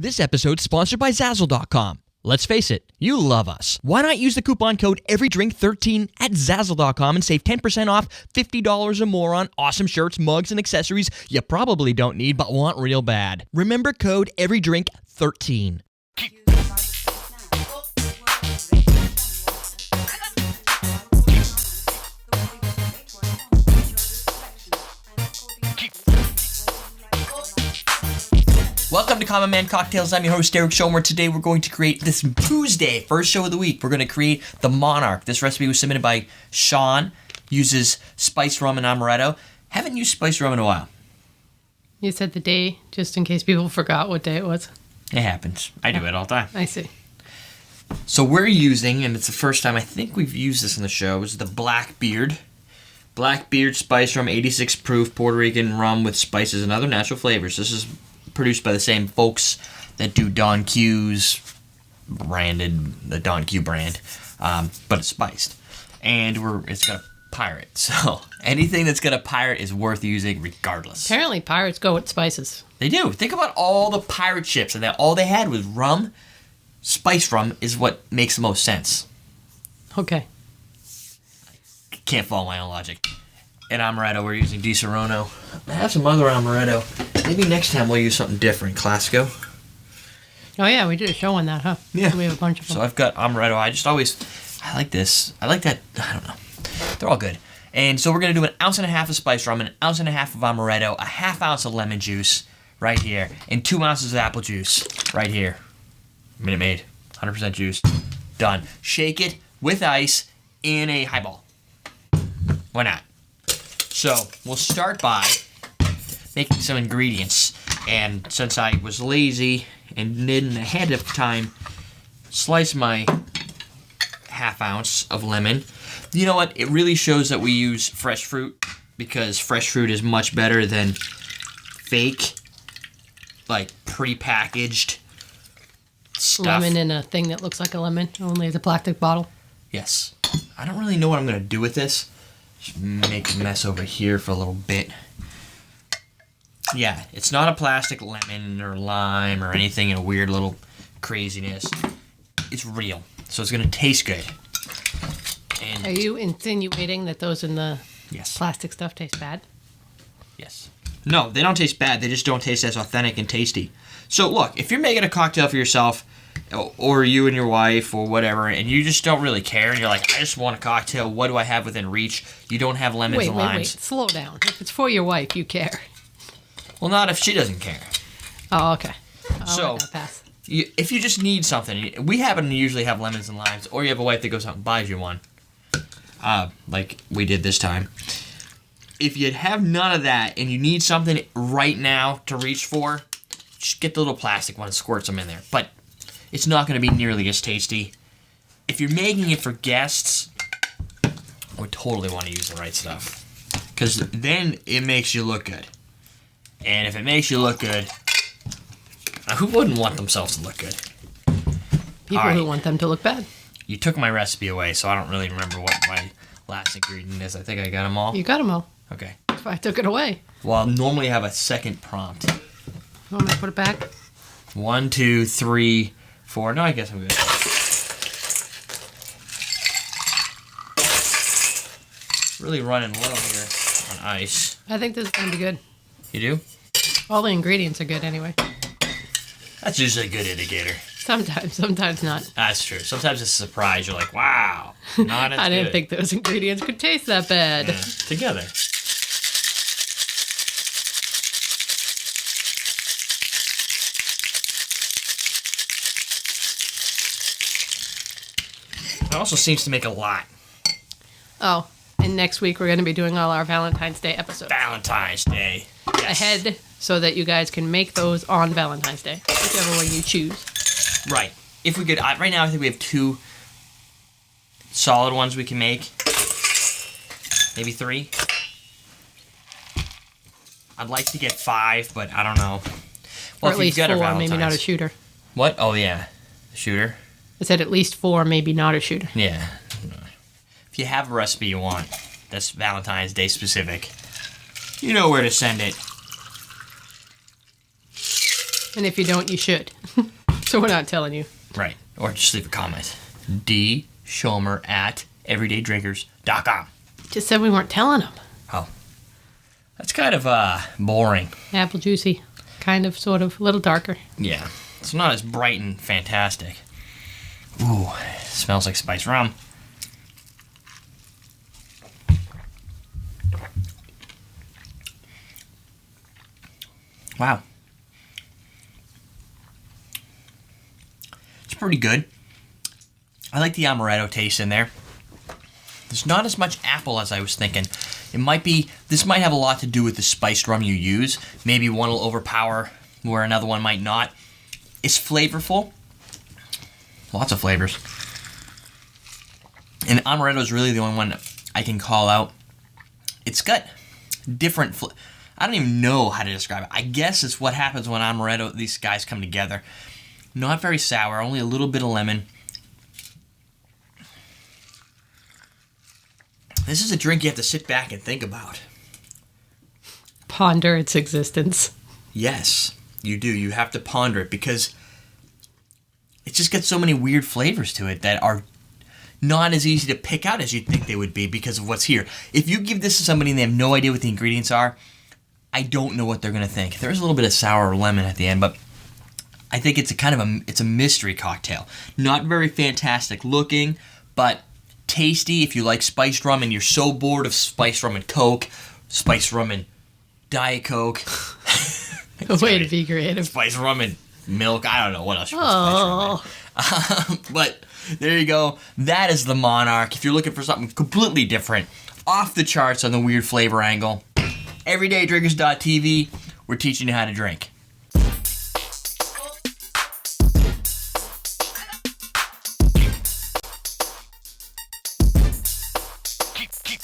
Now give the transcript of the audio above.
This episode's sponsored by Zazzle.com. Let's face it, you love us. Why not use the coupon code EVERYDRINK13 at Zazzle.com and save 10% off $50 or more on awesome shirts, mugs, and accessories you probably don't need but want real bad. Remember code EVERYDRINK13. Welcome to Common Man Cocktails. I'm your host, Derek Schomer. Today we're going to create this Tuesday, first show of the week. We're going to create the Monarch. This recipe was submitted by Sean. Uses spiced rum and amaretto. Haven't used spiced rum in a while. You said the day, just in case people forgot what day it was. It happens. I do it all the time. I see. So we're using, and it's the first time I think we've used this in the show, is the Blackbeard. Blackbeard spiced rum, 86 proof Puerto Rican rum with spices and other natural flavors. This is produced by the same folks that do Don Q's branded, the Don Q brand, but it's spiced. And it's got a pirate, so anything that's got a pirate is worth using regardless. Apparently pirates go with spices. They do. Think about all the pirate ships, and all they had was rum. Spiced rum is what makes the most sense. Okay. Can't follow my own logic. And amaretto, we're using Di Serono. I have some other amaretto. Maybe next time we'll use something different. Classico. Oh yeah, we did a show on that, huh? Yeah. We have a bunch of them. So I've got amaretto. I like this. I like that. I don't know. They're all good. And so we're going to do 1.5 ounces of spiced rum, 1.5 ounces of amaretto, a half ounce of lemon juice right here, and 2 ounces of apple juice right here. Minute Maid. 100% juice. Done. Shake it with ice in a highball. Why not? So we'll start by making some ingredients. And since I was lazy and didn't ahead of time slice my half ounce of lemon, you know what? It really shows that we use fresh fruit, because fresh fruit is much better than fake, like pre-packaged stuff. Lemon in a thing that looks like a lemon, only as a plastic bottle. Yes. I don't really know what I'm going to do with this. Just make a mess over here for a little bit. Yeah, it's not a plastic lemon or lime or anything in a weird little craziness. It's real, so it's going to taste good. And Are you insinuating that those in the yes. plastic stuff taste bad? Yes. No, they don't taste bad. They just don't taste as authentic and tasty. So look, if you're making a cocktail for yourself, or you and your wife, or whatever, and you just don't really care, and you're like, I just want a cocktail, what do I have within reach? You don't have lemons and limes. Wait, slow down. If it's for your wife, you care. Well, not if she doesn't care. Oh, okay. So, let that pass. If you just need something, we happen to usually have lemons and limes, or you have a wife that goes out and buys you one, like we did this time. If you have none of that, and you need something right now to reach for, just get the little plastic one and squirt some in there. But it's not going to be nearly as tasty. If you're making it for guests, I would totally want to use the right stuff, because then it makes you look good. And if it makes you look good, who wouldn't want themselves to look good? People who want them to look bad. You took my recipe away, so I don't really remember what my last ingredient is. I think I got them all. You got them all. Okay. If I took it away. Well, normally I have a second prompt. Want me to put it back? 1, 2, 3, 4. No, I guess I'm good. Really running low here on ice. I think this is going to be good. You do? All the ingredients are good anyway. That's usually a good indicator. Sometimes not. That's true. Sometimes it's a surprise. You're like, wow. Not as I didn't good. think those ingredients could taste that bad. Yeah, together. It also seems to make a lot. Oh, and next week we're going to be doing all our Valentine's Day episodes. Valentine's Day. Yes. Ahead, so that you guys can make those on Valentine's Day, whichever one you choose. Right. If we could, right now I think we have 2 solid ones we can make. Maybe 3. I'd like to get 5, but I don't know. Well, Or at least 4, maybe not a shooter. What? Oh, yeah. Shooter? I said at least 4, maybe not a shooter. Yeah. If you have a recipe you want that's Valentine's Day specific, you know where to send it. And if you don't, you should. So we're not telling you. Right. Or just leave a comment. dschomer@everydaydrinkers.com. Just said we weren't telling them. Oh. That's kind of boring. Apple juicy. Kind of, sort of, a little darker. Yeah. It's not as bright and fantastic. Ooh, smells like spiced rum. Wow. It's pretty good. I like the amaretto taste in there. There's not as much apple as I was thinking. This might have a lot to do with the spiced rum you use. Maybe one will overpower where another one might not. It's flavorful. Lots of flavors. And amaretto is really the only one I can call out. It's got different I don't even know how to describe it. I guess it's what happens when amaretto, these guys come together. Not very sour, only a little bit of lemon. This is a drink you have to sit back and think about. Ponder its existence. Yes, you do. You have to ponder it because it just got so many weird flavors to it that are not as easy to pick out as you'd think they would be because of what's here. If you give this to somebody and they have no idea what the ingredients are, I don't know what they're going to think. There's a little bit of sour lemon at the end, but I think it's it's a mystery cocktail. Not very fantastic looking, but tasty if you like spiced rum and you're so bored of spiced rum and Coke, spiced rum and Diet Coke. A way to be creative. Spiced rum and milk. I don't know what else you put spice rum in. But there you go. That is the Monarch. If you're looking for something completely different, off the charts on the weird flavor angle, everydaydrinkers.tv, we're teaching you how to drink. Keep